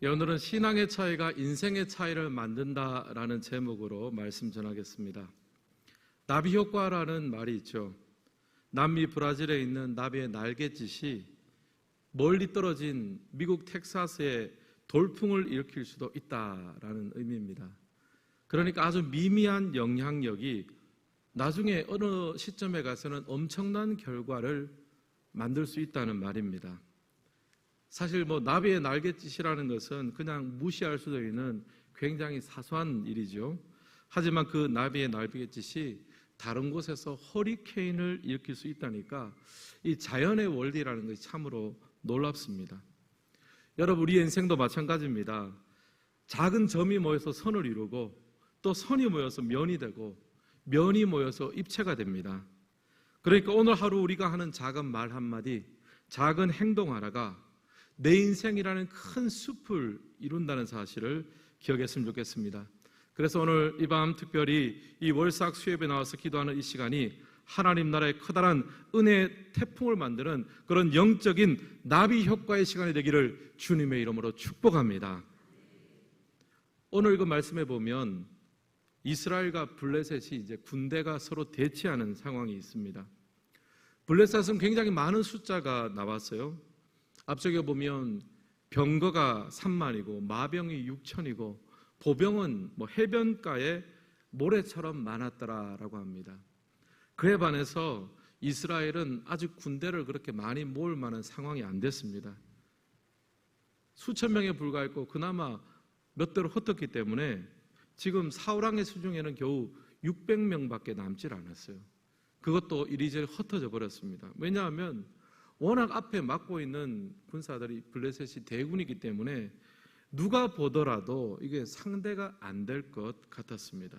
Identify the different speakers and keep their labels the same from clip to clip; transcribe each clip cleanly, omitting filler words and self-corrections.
Speaker 1: 오늘은 신앙의 차이가 인생의 차이를 만든다라는 제목으로 말씀 전하겠습니다. 나비 효과라는 말이 있죠. 남미 브라질에 있는 나비의 날갯짓이 멀리 떨어진 미국 텍사스에 돌풍을 일으킬 수도 있다라는 의미입니다. 그러니까 아주 미미한 영향력이 나중에 어느 시점에 가서는 엄청난 결과를 만들 수 있다는 말입니다. 사실 나비의 날갯짓이라는 것은 그냥 무시할 수도 있는 굉장히 사소한 일이죠. 하지만 그 나비의 날갯짓이 다른 곳에서 허리케인을 일으킬 수 있다니까 이 자연의 원리라는 것이 참으로 놀랍습니다. 여러분, 우리 인생도 마찬가지입니다. 작은 점이 모여서 선을 이루고 또 선이 모여서 면이 되고 면이 모여서 입체가 됩니다. 그러니까 오늘 하루 우리가 하는 작은 말 한마디, 작은 행동 하나가 내 인생이라는 큰 숲을 이룬다는 사실을 기억했으면 좋겠습니다. 그래서 오늘 이 밤 특별히 이 월삭 수협에 나와서 기도하는 이 시간이 하나님 나라의 커다란 은혜의 태풍을 만드는 그런 영적인 나비 효과의 시간이 되기를 주님의 이름으로 축복합니다. 오늘 그 말씀에 보면 이스라엘과 블레셋이 이제 군대가 서로 대치하는 상황이 있습니다. 블레셋은 굉장히 많은 숫자가 나왔어요. 앞쪽에 보면 병거가 3만이고 마병이 6천이고 보병은 해변가에 모래처럼 많았더라라고 합니다. 그에 반해서 이스라엘은 아직 군대를 그렇게 많이 모을 만한 상황이 안 됐습니다. 수천 명에 불과했고 그나마 몇 대로 흩었기 때문에 지금 사울왕의 수중에는 겨우 600명밖에 남질 않았어요. 그것도 이리저리 흩어져 버렸습니다. 왜냐하면 워낙 앞에 막고 있는 군사들이 블레셋이 대군이기 때문에 누가 보더라도 이게 상대가 안 될 것 같았습니다.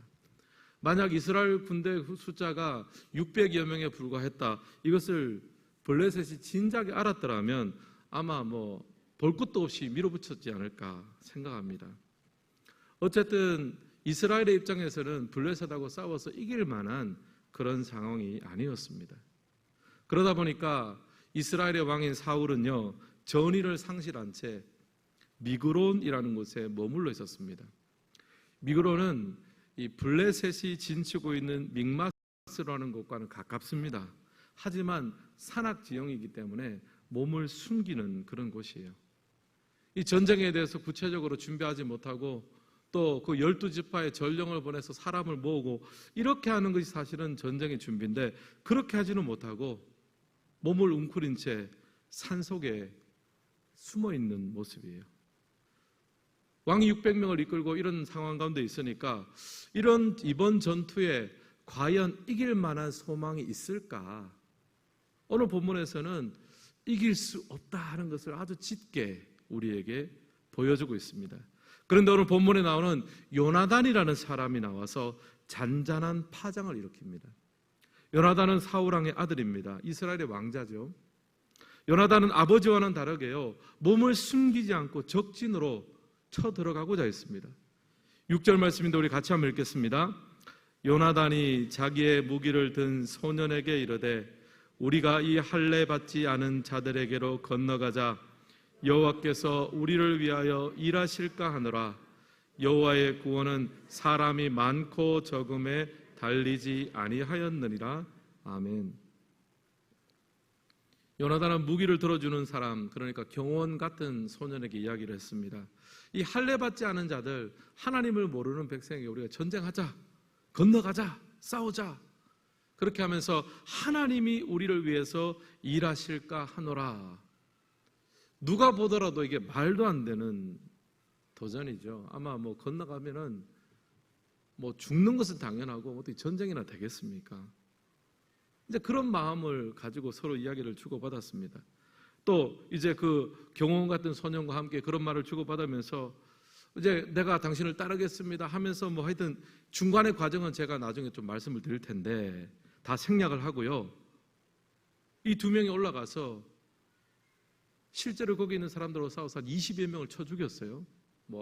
Speaker 1: 만약 이스라엘 군대 숫자가 600여 명에 불과했다, 이것을 블레셋이 진작에 알았더라면 아마 볼 것도 없이 밀어붙였지 않을까 생각합니다. 어쨌든 이스라엘의 입장에서는 블레셋하고 싸워서 이길 만한 그런 상황이 아니었습니다. 그러다 보니까 이스라엘의 왕인 사울은요, 전의를 상실한 채 미그론이라는 곳에 머물러 있었습니다. 미그론은 이 블레셋이 진치고 있는 믹마스라는 곳과는 가깝습니다. 하지만 산악 지형이기 때문에 몸을 숨기는 그런 곳이에요. 이 전쟁에 대해서 구체적으로 준비하지 못하고 또 그 12지파의 전령을 보내서 사람을 모으고 이렇게 하는 것이 사실은 전쟁의 준비인데 그렇게 하지는 못하고 몸을 웅크린 채 산속에 숨어 있는 모습이에요. 왕이 600명을 이끌고 이런 상황 가운데 있으니까 이번 전투에 과연 이길 만한 소망이 있을까? 오늘 본문에서는 이길 수 없다 하는 것을 아주 짙게 우리에게 보여주고 있습니다. 그런데 오늘 본문에 나오는 요나단이라는 사람이 나와서 잔잔한 파장을 일으킵니다. 요나단은 사울왕의 아들입니다. 이스라엘의 왕자죠. 요나단은 아버지와는 다르게요, 몸을 숨기지 않고 적진으로 쳐들어가고자 했습니다. 6절 말씀인데 우리 같이 한번 읽겠습니다. 요나단이 자기의 무기를 든 소년에게 이르되 우리가 이 할례 받지 않은 자들에게로 건너가자. 여호와께서 우리를 위하여 일하실까 하노라. 여호와의 구원은 사람이 많고 적음에 달리지 아니하였느니라. 아멘. 요나단은 무기를 들어주는 사람, 그러니까 경호원 같은 소년에게 이야기를 했습니다. 이 할례 받지 않은 자들, 하나님을 모르는 백성에게 우리가 전쟁하자, 건너가자, 싸우자, 그렇게 하면서 하나님이 우리를 위해서 일하실까 하노라. 누가 보더라도 이게 말도 안 되는 도전이죠. 아마 건너가면은 죽는 것은 당연하고 어떻게 전쟁이나 되겠습니까? 이제 그런 마음을 가지고 서로 이야기를 주고받았습니다. 또 이제 그 경호원 같은 소년과 함께 그런 말을 주고받으면서 이제 내가 당신을 따르겠습니다 하면서 하여튼 중간의 과정은 제가 나중에 좀 말씀을 드릴 텐데 다 생략을 하고요. 이 두 명이 올라가서 실제로 거기 있는 사람들하고 싸워서 한 20여 명을 쳐 죽였어요.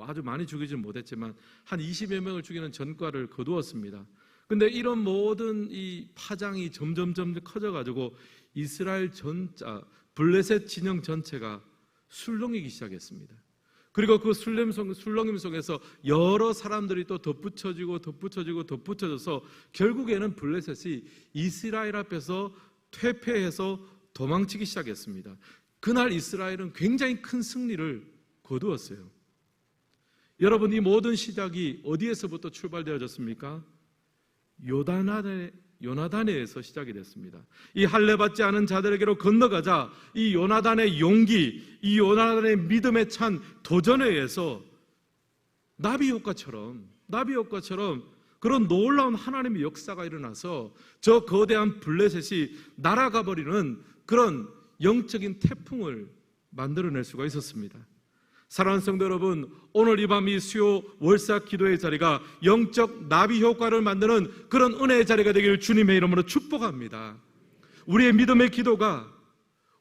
Speaker 1: 아주 많이 죽이지는 못했지만 한 20여 명을 죽이는 전과를 거두었습니다. 근데 이런 모든 이 파장이 점점 커져가지고 이스라엘 블레셋 진영 전체가 술렁이기 시작했습니다. 그리고 그 술렁임 속에서 여러 사람들이 또 덧붙여져서 결국에는 블레셋이 이스라엘 앞에서 퇴폐해서 도망치기 시작했습니다. 그날 이스라엘은 굉장히 큰 승리를 거두었어요. 여러분, 이 모든 시작이 어디에서부터 출발되어졌습니까? 요나단에서 시작이 됐습니다. 이 할례받지 않은 자들에게로 건너가자 이 요나단의 용기, 이 요나단의 믿음에 찬 도전에 의해서 나비 효과처럼 그런 놀라운 하나님의 역사가 일어나서 저 거대한 블레셋이 날아가 버리는 그런 영적인 태풍을 만들어낼 수가 있었습니다. 사랑하는 성도 여러분, 오늘 이 밤 이 수요 월사 기도의 자리가 영적 나비 효과를 만드는 그런 은혜의 자리가 되기를 주님의 이름으로 축복합니다. 우리의 믿음의 기도가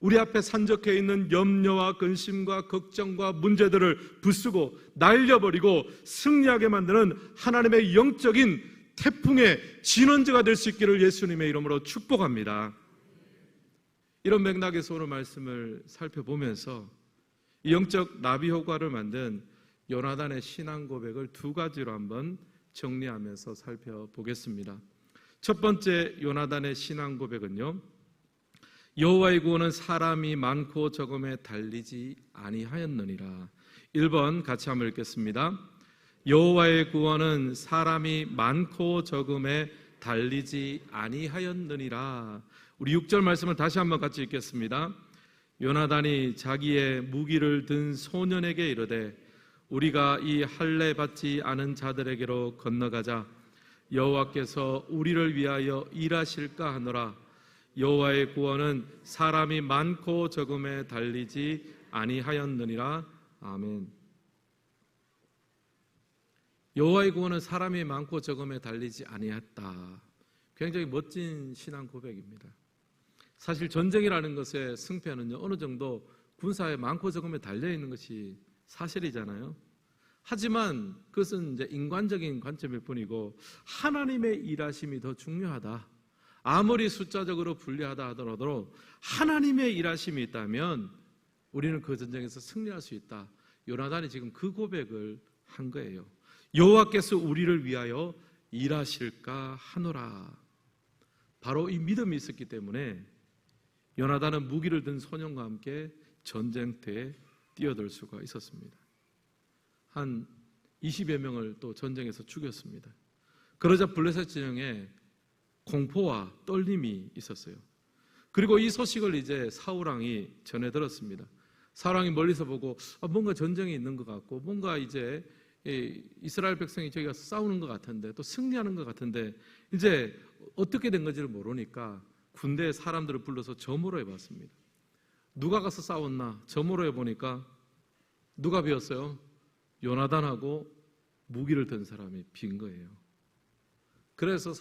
Speaker 1: 우리 앞에 산적해 있는 염려와 근심과 걱정과 문제들을 부수고 날려버리고 승리하게 만드는 하나님의 영적인 태풍의 진원지가 될 수 있기를 예수님의 이름으로 축복합니다. 이런 맥락에서 오늘 말씀을 살펴보면서 이 영적 나비 효과를 만든 요나단의 신앙 고백을 두 가지로 한번 정리하면서 살펴보겠습니다. 첫 번째 요나단의 신앙 고백은요, 여호와의 구원은 사람이 많고 적음에 달리지 아니하였느니라. 1번 같이 한번 읽겠습니다. 여호와의 구원은 사람이 많고 적음에 달리지 아니하였느니라. 우리 6절 말씀을 다시 한번 같이 읽겠습니다. 요나단이 자기의 무기를 든 소년에게 이르되 우리가 이 할례 받지 않은 자들에게로 건너가자 여호와께서 우리를 위하여 일하실까 하노라. 여호와의 구원은 사람이 많고 적음에 달리지 아니하였느니라. 아멘. 여호와의 구원은 사람이 많고 적음에 달리지 아니했다. 굉장히 멋진 신앙 고백입니다. 사실 전쟁이라는 것의 승패는요, 어느 정도 군사에 많고 적음에 달려있는 것이 사실이잖아요. 하지만 그것은 이제 인간적인 관점일 뿐이고 하나님의 일하심이 더 중요하다. 아무리 숫자적으로 불리하다 하더라도 하나님의 일하심이 있다면 우리는 그 전쟁에서 승리할 수 있다. 요나단이 지금 그 고백을 한 거예요. 여호와께서 우리를 위하여 일하실까 하노라. 바로 이 믿음이 있었기 때문에 요나단은 무기를 든 소년과 함께 전쟁터에 뛰어들 수가 있었습니다. 한 20여 명을 또 전쟁에서 죽였습니다. 그러자 블레셋 진영에 공포와 떨림이 있었어요. 그리고 이 소식을 이제 사울왕이 전해 들었습니다. 사울왕이 멀리서 보고 뭔가 전쟁이 있는 것 같고 뭔가 이제 이스라엘 백성이 저기 가서 싸우는 것 같은데 또 승리하는 것 같은데 이제 어떻게 된 건지를 모르니까 군대에 사람들을 불러서 점으로 해봤습니다. 누가 가서 싸웠나? 점으로 해보니까 누가 비었어요? 요나단하고 무기를 든 사람이 빈 거예요. 그래서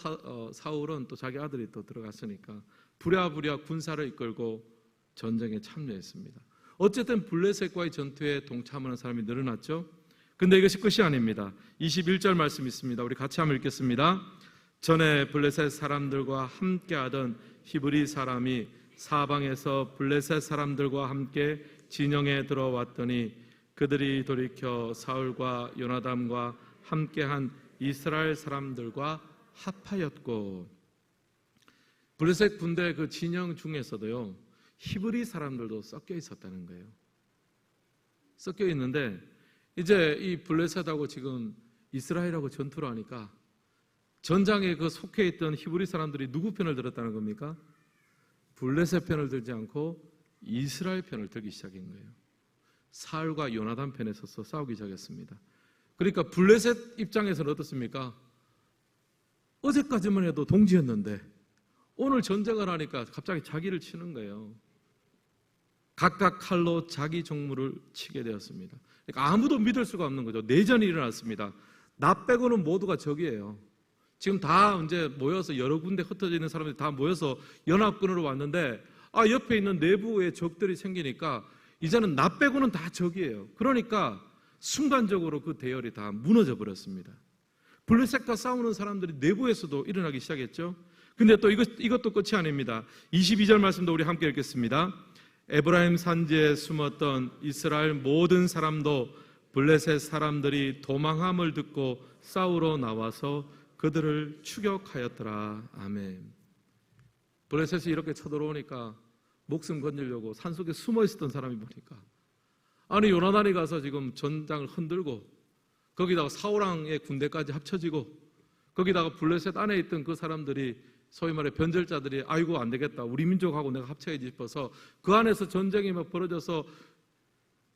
Speaker 1: 사울은 또 자기 아들이 또 들어갔으니까 부랴부랴 군사를 이끌고 전쟁에 참여했습니다. 어쨌든 블레셋과의 전투에 동참하는 사람이 늘어났죠. 근데 이것이 끝이 아닙니다. 21절 말씀 있습니다. 우리 같이 한번 읽겠습니다. 전에 블레셋 사람들과 함께하던 히브리 사람이 사방에서 블레셋 사람들과 함께 진영에 들어왔더니 그들이 돌이켜 사울과 요나단과 함께한 이스라엘 사람들과 합하였고, 블레셋 군대 그 진영 중에서도요 히브리 사람들도 섞여 있었다는 거예요. 섞여 있는데 이제 이 블레셋하고 지금 이스라엘하고 전투를 하니까 전장에 그 속해 있던 히브리 사람들이 누구 편을 들었다는 겁니까? 블레셋 편을 들지 않고 이스라엘 편을 들기 시작한 거예요. 사울과 요나단 편에 서서 싸우기 시작했습니다. 그러니까 블레셋 입장에서는 어떻습니까? 어제까지만 해도 동지였는데 오늘 전쟁을 하니까 갑자기 자기를 치는 거예요. 각각 칼로 자기 종물을 치게 되었습니다. 그러니까 아무도 믿을 수가 없는 거죠. 내전이 일어났습니다. 나 빼고는 모두가 적이에요. 지금 다 이제 모여서 여러 군데 흩어져 있는 사람들이 다 모여서 연합군으로 왔는데 옆에 있는 내부의 적들이 생기니까 이제는 나 빼고는 다 적이에요. 그러니까 순간적으로 그 대열이 다 무너져 버렸습니다. 블레셋과 싸우는 사람들이 내부에서도 일어나기 시작했죠. 근데 또 이것도 끝이 아닙니다. 22절 말씀도 우리 함께 읽겠습니다. 에브라임 산지에 숨었던 이스라엘 모든 사람도 블레셋 사람들이 도망함을 듣고 싸우러 나와서 그들을 추격하였더라. 아멘. 블레셋이 이렇게 쳐들어오니까 목숨 건지려고 산속에 숨어 있었던 사람이 보니까, 아니 요나단이 가서 지금 전장을 흔들고 거기다가 사울왕의 군대까지 합쳐지고 거기다가 블레셋 안에 있던 그 사람들이 소위 말해 변절자들이 아이고 안 되겠다, 우리 민족하고 내가 합쳐야지 싶어서 그 안에서 전쟁이 막 벌어져서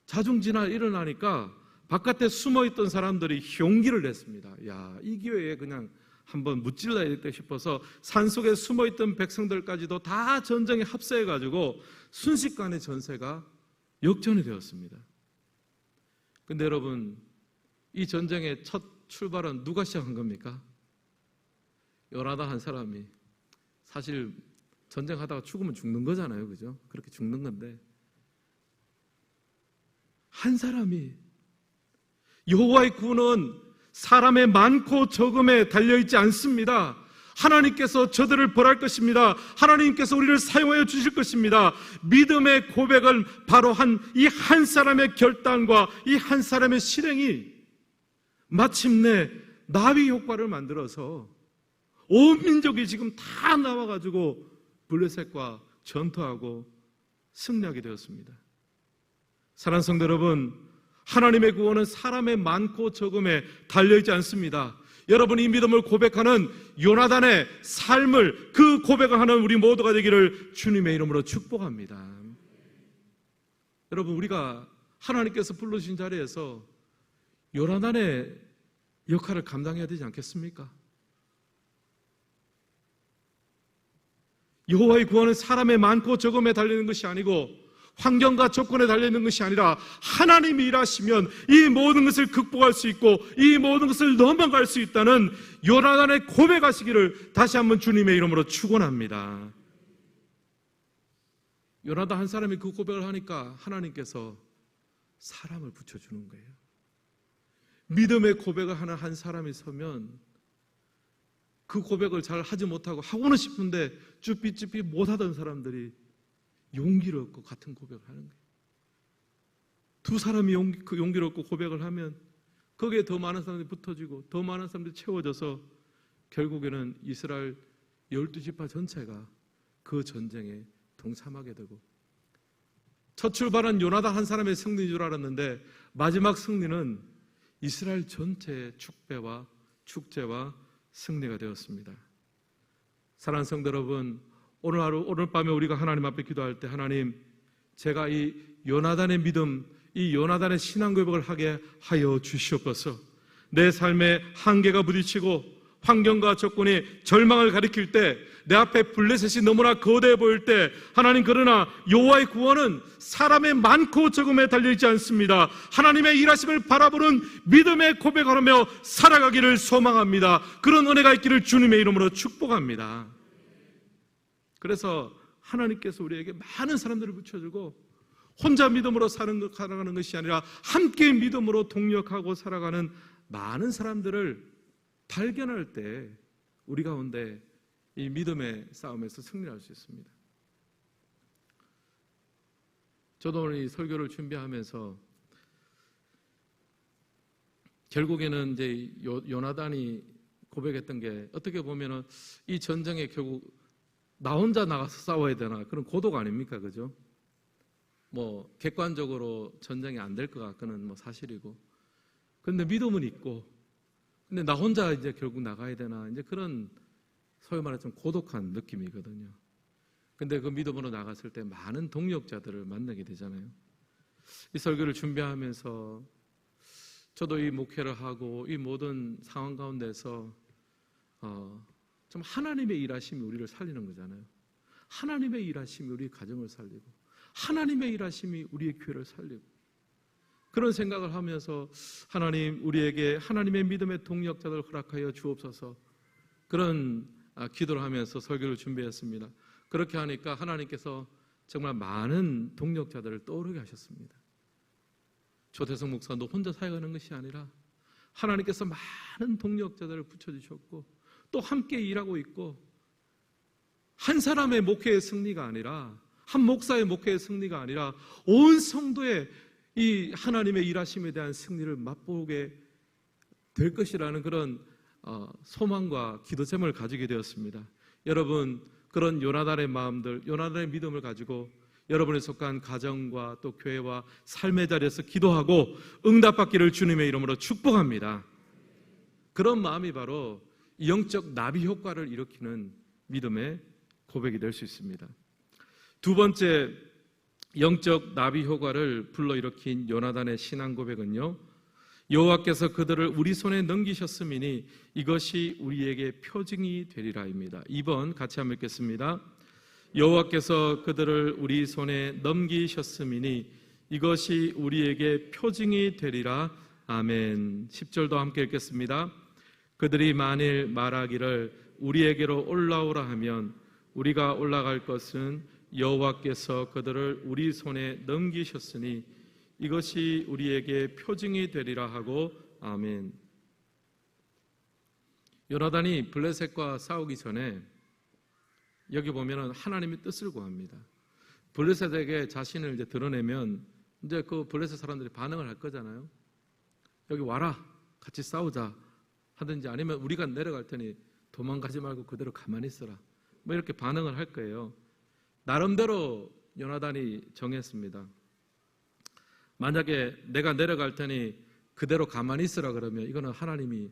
Speaker 1: 자중진화 일어나니까 바깥에 숨어있던 사람들이 용기를 냈습니다. 야, 이 기회에 그냥 한번 무찔러야겠다 싶어서 산속에 숨어있던 백성들까지도 다 전쟁에 합세해가지고 순식간에 전세가 역전이 되었습니다. 근데 여러분, 이 전쟁의 첫 출발은 누가 시작한 겁니까? 요나단 한 사람이. 사실 전쟁하다가 죽으면 죽는 거잖아요, 그죠? 그렇게 죽는 건데 한 사람이, 여호와의 구원은 사람의 많고 적음에 달려있지 않습니다. 하나님께서 저들을 벌할 것입니다. 하나님께서 우리를 사용하여 주실 것입니다. 믿음의 고백은 바로 이 한 사람의 결단과 이 한 사람의 실행이 마침내 나비 효과를 만들어서 온 민족이 지금 다 나와가지고 블레셋과 전투하고 승리하게 되었습니다. 사랑하는 성도 여러분, 하나님의 구원은 사람의 많고 적음에 달려있지 않습니다. 여러분, 이 믿음을 고백하는 요나단의 삶을, 그 고백을 하는 우리 모두가 되기를 주님의 이름으로 축복합니다. 여러분, 우리가 하나님께서 불러주신 자리에서 요나단의 역할을 감당해야 되지 않겠습니까? 여호와의 구원은 사람의 많고 적음에 달리는 것이 아니고 환경과 조건에 달려있는 것이 아니라 하나님이 일하시면 이 모든 것을 극복할 수 있고 이 모든 것을 넘어갈 수 있다는 요나단의 고백하시기를 다시 한번 주님의 이름으로 축원합니다. 요나단 한 사람이 그 고백을 하니까 하나님께서 사람을 붙여주는 거예요. 믿음의 고백을 하는 한 사람이 서면 그 고백을 잘 하지 못하고 하고는 싶은데 쭈삐쭈삐 못하던 사람들이 용기를 얻고 같은 고백을 하는 거예요. 두 사람이 그 용기를 얻고 고백을 하면 거기에 더 많은 사람들이 붙어지고 더 많은 사람들이 채워져서 결국에는 이스라엘 12지파 전체가 그 전쟁에 동참하게 되고, 첫 출발은 요나단 한 사람의 승리인 줄 알았는데 마지막 승리는 이스라엘 전체의 축제와 승리가 되었습니다. 사랑하는 성도 여러분, 오늘 밤에 우리가 하나님 앞에 기도할 때, 하나님, 제가 이 요나단의 믿음, 이 요나단의 신앙 고백을 하게 하여 주시옵소서. 내 삶에 한계가 부딪히고 환경과 조건이 절망을 가리킬 때, 내 앞에 블레셋이 너무나 거대해 보일 때, 하나님, 그러나 여호와의 구원은 사람의 많고 적음에 달려있지 않습니다. 하나님의 일하심을 바라보는 믿음의 고백하며 살아가기를 소망합니다. 그런 은혜가 있기를 주님의 이름으로 축복합니다. 그래서 하나님께서 우리에게 많은 사람들을 붙여주고 혼자 믿음으로 살아가는 것이 아니라 함께 믿음으로 동력하고 살아가는 많은 사람들을 발견할 때 우리 가운데 이 믿음의 싸움에서 승리할 수 있습니다. 저도 오늘 이 설교를 준비하면서 결국에는 이제 요나단이 고백했던 게, 어떻게 보면은 이 전쟁에 결국 나 혼자 나가서 싸워야 되나, 그런 고독 아닙니까? 그죠? 뭐 객관적으로 전쟁이 안 될 것 같고는 뭐 사실이고, 근데 믿음은 있고, 근데 나 혼자 이제 결국 나가야 되나, 이제 그런 소위 말해 좀 고독한 느낌이거든요. 근데 그 믿음으로 나갔을 때 많은 동력자들을 만나게 되잖아요. 이 설교를 준비하면서 저도 이 목회를 하고 이 모든 상황 가운데서 좀 하나님의 일하심이 우리를 살리는 거잖아요. 하나님의 일하심이 우리 가정을 살리고, 하나님의 일하심이 우리의 교회를 살리고, 그런 생각을 하면서 하나님, 우리에게 하나님의 믿음의 동력자들을 허락하여 주옵소서, 그런 기도를 하면서 설교를 준비했습니다. 그렇게 하니까 하나님께서 정말 많은 동력자들을 떠오르게 하셨습니다. 조태성 목사도 혼자 사역하는 것이 아니라 하나님께서 많은 동력자들을 붙여주셨고 또 함께 일하고 있고, 한 사람의 목회의 승리가 아니라, 한 목사의 목회의 승리가 아니라 온 성도의 이 하나님의 일하심에 대한 승리를 맛보게 될 것이라는 그런 소망과 기도 제목을 가지게 되었습니다. 여러분, 그런 요나단의 마음들, 요나단의 믿음을 가지고 여러분에 속한 가정과 또 교회와 삶의 자리에서 기도하고 응답받기를 주님의 이름으로 축복합니다. 그런 마음이 바로 영적 나비 효과를 일으키는 믿음의 고백이 될 수 있습니다. 두 번째 영적 나비 효과를 불러일으킨 요나단의 신앙 고백은요, 여호와께서 그들을 우리 손에 넘기셨음이니 이것이 우리에게 표징이 되리라입니다. 2번 같이 한번 읽겠습니다. 여호와께서 그들을 우리 손에 넘기셨음이니 이것이 우리에게 표징이 되리라. 아멘. 10절도 함께 읽겠습니다. 그들이 만일 말하기를 우리에게로 올라오라 하면 우리가 올라갈 것은 여호와께서 그들을 우리 손에 넘기셨으니 이것이 우리에게 표징이 되리라 하고 아멘. 요나단이 블레셋과 싸우기 전에 여기 보면은 하나님의 뜻을 구합니다. 블레셋에게 자신을 이제 드러내면 이제 그 블레셋 사람들이 반응을 할 거잖아요. 여기 와라, 같이 싸우자 하든지 아니면 우리가 내려갈 테니 도망가지 말고 그대로 가만히 있어라, 뭐 이렇게 반응을 할 거예요. 나름대로 요나단이 정했습니다. 만약에 내가 내려갈 테니 그대로 가만히 있으라 그러면 이거는 하나님이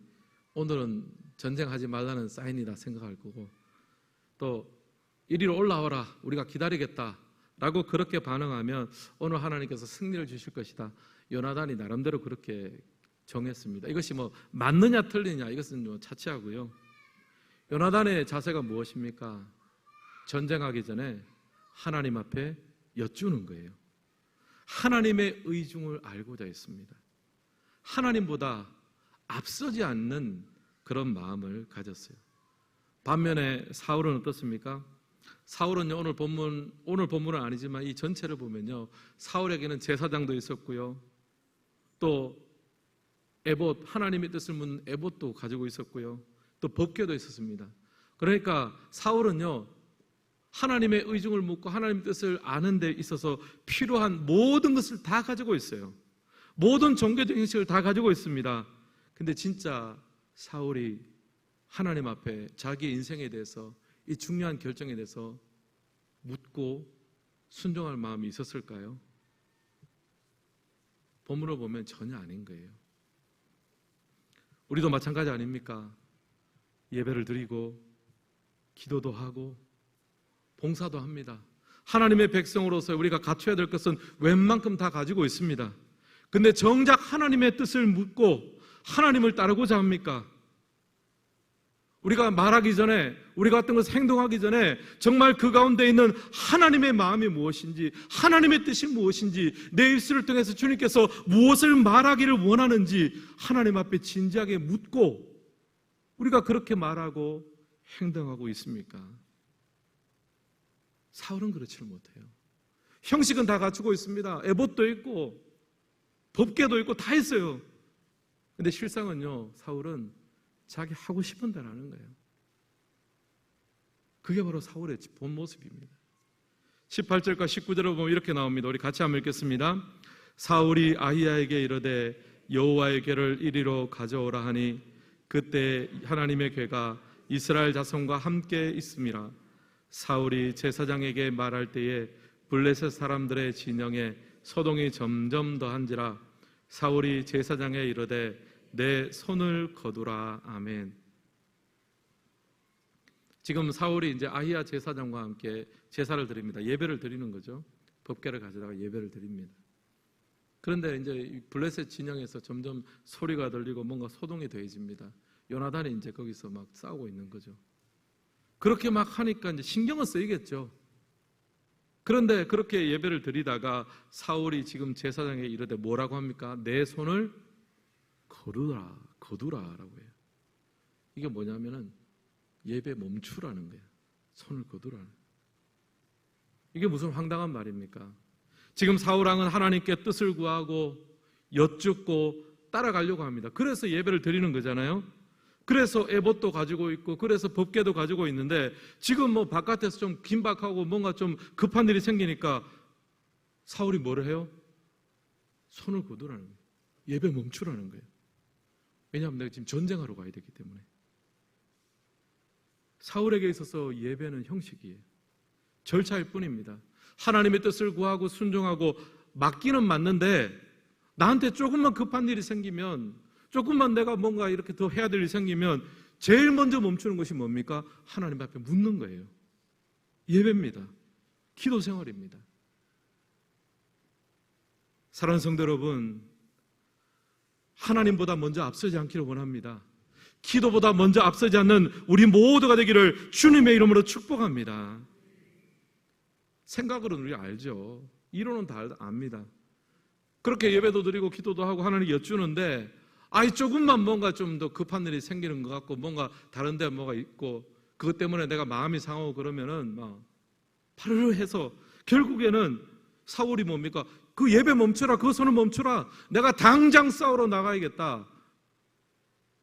Speaker 1: 오늘은 전쟁하지 말라는 사인이다 생각할 거고, 또 이리로 올라와라, 우리가 기다리겠다 라고 그렇게 반응하면 오늘 하나님께서 승리를 주실 것이다. 요나단이 나름대로 그렇게 정했습니다. 이것이 뭐 맞느냐 틀리냐 이것은 뭐 차치하고요. 요나단의 자세가 무엇입니까? 전쟁하기 전에 하나님 앞에 여쭈는 거예요. 하나님의 의중을 알고자 했습니다. 하나님보다 앞서지 않는 그런 마음을 가졌어요. 반면에 사울은 어떻습니까? 사울은요, 오늘 본문은 아니지만 이 전체를 보면요, 사울에게는 제사장도 있었고요, 또 에봇, 하나님의 뜻을 묻는 에봇도 가지고 있었고요, 또 법궤도 있었습니다. 그러니까 사울은요, 하나님의 의중을 묻고 하나님의 뜻을 아는 데 있어서 필요한 모든 것을 다 가지고 있어요. 모든 종교적 인식을 다 가지고 있습니다. 근데 진짜 사울이 하나님 앞에 자기 인생에 대해서, 이 중요한 결정에 대해서 묻고 순종할 마음이 있었을까요? 본문을 보면 전혀 아닌 거예요. 우리도 마찬가지 아닙니까? 예배를 드리고 기도도 하고 봉사도 합니다. 하나님의 백성으로서 우리가 갖춰야 될 것은 웬만큼 다 가지고 있습니다. 근데 정작 하나님의 뜻을 묻고 하나님을 따르고자 합니까? 우리가 말하기 전에, 우리가 어떤 것을 행동하기 전에 정말 그 가운데 있는 하나님의 마음이 무엇인지, 하나님의 뜻이 무엇인지, 내 입술을 통해서 주님께서 무엇을 말하기를 원하는지 하나님 앞에 진지하게 묻고 우리가 그렇게 말하고 행동하고 있습니까? 사울은 그렇지를 못해요. 형식은 다 갖추고 있습니다. 에봇도 있고 법궤도 있고 다 있어요. 근데 실상은요, 사울은 자기 하고 싶은 대로 하는 거예요. 그게 바로 사울의 본 모습입니다. 18절과 19절을 보면 이렇게 나옵니다. 우리 같이 한번 읽겠습니다. 사울이 아히야에게 이르되 여호와의 궤를 이리로 가져오라 하니 그때 하나님의 궤가 이스라엘 자손과 함께 있음이라. 사울이 제사장에게 말할 때에 블레셋 사람들의 진영에 소동이 점점 더한지라. 사울이 제사장에 이르되 내 손을 거두라. 아멘. 지금 사울이 이제 아히야 제사장과 함께 제사를 드립니다. 예배를 드리는 거죠. 법궤를 가져다가 예배를 드립니다. 그런데 이제 블레셋 진영에서 점점 소리가 들리고 뭔가 소동이 더해집니다. 요나단이 이제 거기서 막 싸우고 있는 거죠. 그렇게 막 하니까 이제 신경은 쓰이겠죠. 그런데 그렇게 예배를 드리다가 사울이 지금 제사장에 이르되 뭐라고 합니까? 내 손을 거두라라고 해요. 이게 뭐냐면은 예배 멈추라는 거예요. 손을 거두라는. 이게 무슨 황당한 말입니까? 지금 사울왕은 하나님께 뜻을 구하고 여쭙고 따라가려고 합니다. 그래서 예배를 드리는 거잖아요. 그래서 에봇도 가지고 있고 그래서 법궤도 가지고 있는데 지금 뭐 바깥에서 좀 긴박하고 뭔가 좀 급한 일이 생기니까 사울이 뭐를 해요? 손을 거두라는 거예요. 예배 멈추라는 거예요. 왜냐하면 내가 지금 전쟁하러 가야 되기 때문에. 사울에게 있어서 예배는 형식이에요. 절차일 뿐입니다. 하나님의 뜻을 구하고 순종하고 맡기는 맞는데 나한테 조금만 급한 일이 생기면, 조금만 내가 뭔가 이렇게 더 해야 될 일이 생기면 제일 먼저 멈추는 것이 뭡니까? 하나님 앞에 묻는 거예요. 예배입니다. 기도 생활입니다. 사랑하는 성도 여러분, 하나님보다 먼저 앞서지 않기를 원합니다. 기도보다 먼저 앞서지 않는 우리 모두가 되기를 주님의 이름으로 축복합니다. 생각으로는 우리 알죠. 이론은 다 압니다. 그렇게 예배도 드리고 기도도 하고 하나님께 여쭈는데 조금만 뭔가 좀 더 급한 일이 생기는 것 같고 뭔가 다른 데 뭐가 있고 그것 때문에 내가 마음이 상하고 그러면은 막 파르르 해서 결국에는 사울이 뭡니까? 그 예배 멈춰라, 그 손을 멈춰라, 내가 당장 싸우러 나가야겠다.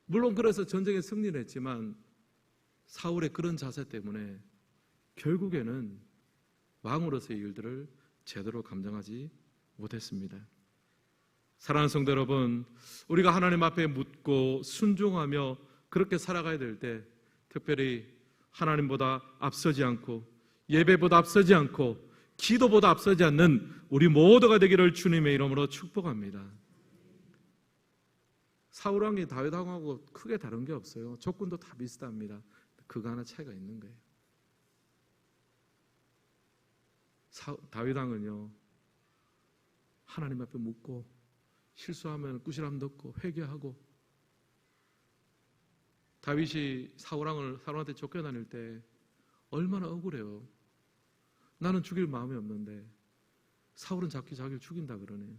Speaker 1: 물론 그래서 전쟁에 승리를 했지만 사울의 그런 자세 때문에 결국에는 왕으로서의 일들을 제대로 감당하지 못했습니다. 사랑하는 성도 여러분, 우리가 하나님 앞에 묻고 순종하며 그렇게 살아가야 될 때 특별히 하나님보다 앞서지 않고 예배보다 앞서지 않고 기도보다 앞서지 않는 우리 모두가 되기를 주님의 이름으로 축복합니다. 사울 왕이 다윗 왕하고 크게 다른 게 없어요. 조건도 다 비슷합니다. 그거 하나 차이가 있는 거예요. 다윗 왕은요, 하나님 앞에 묻고 실수하면 꾸지람 듣고 회개하고, 다윗이 사울한테 쫓겨다닐 때 얼마나 억울해요. 나는 죽일 마음이 없는데 사울은 자기를 죽인다 그러네요.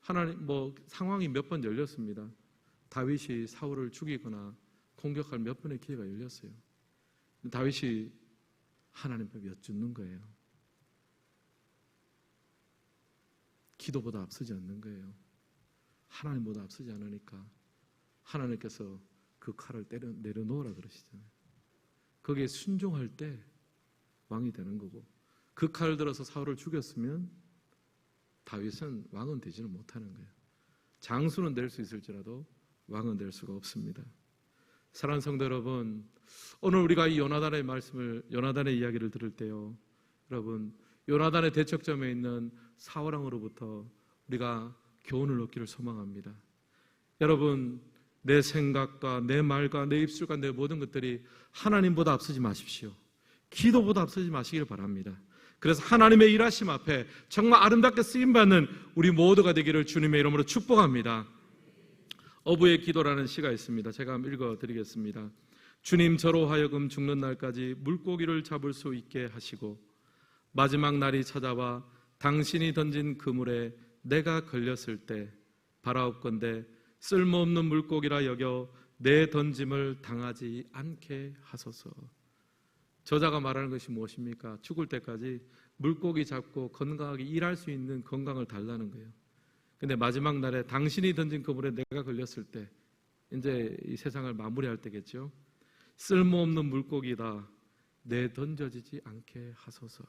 Speaker 1: 하나님 상황이 몇 번 열렸습니다. 다윗이 사울을 죽이거나 공격할 몇 번의 기회가 열렸어요. 다윗이 하나님 앞에 여쭙는 거예요. 기도보다 앞서지 않는 거예요. 하나님보다 앞서지 않으니까 하나님께서 그 칼을 내려놓으라 그러시잖아요. 거기에 순종할 때 왕이 되는 거고, 그 칼을 들어서 사울을 죽였으면 다윗은 왕은 되지는 못하는 거예요. 장수는 될 수 있을지라도 왕은 될 수가 없습니다. 사랑하는 성도 여러분, 오늘 우리가 이 요나단의 이야기를 들을 때요, 여러분, 요나단의 대척점에 있는 사울 왕으로부터 우리가 교훈을 얻기를 소망합니다. 여러분, 내 생각과 내 말과 내 입술과 내 모든 것들이 하나님보다 앞서지 마십시오. 기도보다 앞서지 마시길 바랍니다. 그래서 하나님의 일하심 앞에 정말 아름답게 쓰임받는 우리 모두가 되기를 주님의 이름으로 축복합니다. 어부의 기도라는 시가 있습니다. 제가 한번 읽어드리겠습니다. 주님, 저로 하여금 죽는 날까지 물고기를 잡을 수 있게 하시고 마지막 날이 찾아와 당신이 던진 그물에 내가 걸렸을 때 바라옵건대 쓸모없는 물고기라 여겨 내 던짐을 당하지 않게 하소서. 저자가 말하는 것이 무엇입니까? 죽을 때까지 물고기 잡고 건강하게 일할 수 있는 건강을 달라는 거예요. 근데 마지막 날에 당신이 던진 그물에 내가 걸렸을 때, 이제 이 세상을 마무리할 때겠죠. 쓸모없는 물고기다, 내 던져지지 않게 하소서.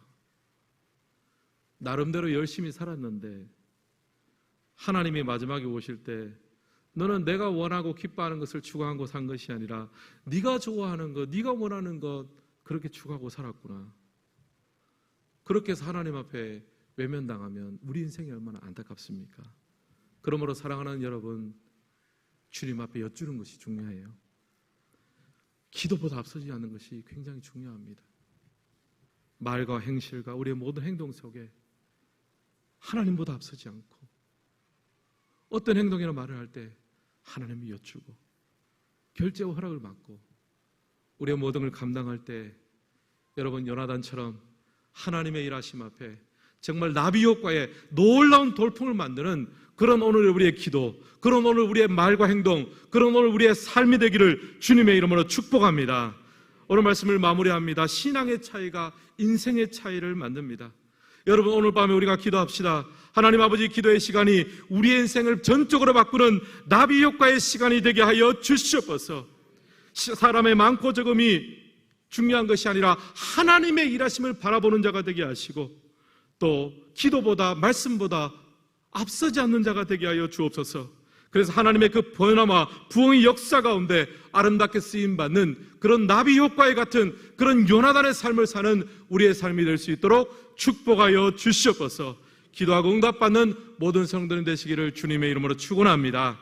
Speaker 1: 나름대로 열심히 살았는데 하나님이 마지막에 오실 때 너는 내가 원하고 기뻐하는 것을 추구하고 산 것이 아니라 네가 좋아하는 것, 네가 원하는 것 그렇게 추구하고 살았구나. 그렇게 해서 하나님 앞에 외면당하면 우리 인생이 얼마나 안타깝습니까? 그러므로 사랑하는 여러분, 주님 앞에 여쭈는 것이 중요해요. 기도보다 앞서지 않는 것이 굉장히 중요합니다. 말과 행실과 우리의 모든 행동 속에 하나님보다 앞서지 않고, 어떤 행동이나 말을 할 때 하나님이 여쭈고 결제와 허락을 받고 우리의 모든 걸 감당할 때, 여러분, 요나단처럼 하나님의 일하심 앞에 정말 나비 효과의 놀라운 돌풍을 만드는 그런 오늘 우리의 기도, 그런 오늘 우리의 말과 행동, 그런 오늘 우리의 삶이 되기를 주님의 이름으로 축복합니다. 오늘 말씀을 마무리합니다. 신앙의 차이가 인생의 차이를 만듭니다. 여러분, 오늘 밤에 우리가 기도합시다. 하나님 아버지, 기도의 시간이 우리의 인생을 전적으로 바꾸는 나비 효과의 시간이 되게 하여 주시옵소서. 사람의 많고 적음이 중요한 것이 아니라 하나님의 일하심을 바라보는 자가 되게 하시고, 또 기도보다 말씀보다 앞서지 않는 자가 되게 하여 주옵소서. 그래서 하나님의 그 변화와 부흥의 역사 가운데 아름답게 쓰임받는 그런 나비 효과에 같은 그런 요나단의 삶을 사는 우리의 삶이 될 수 있도록 축복하여 주시옵소서. 기도하고 응답받는 모든 성도님 되시기를 주님의 이름으로 축원합니다.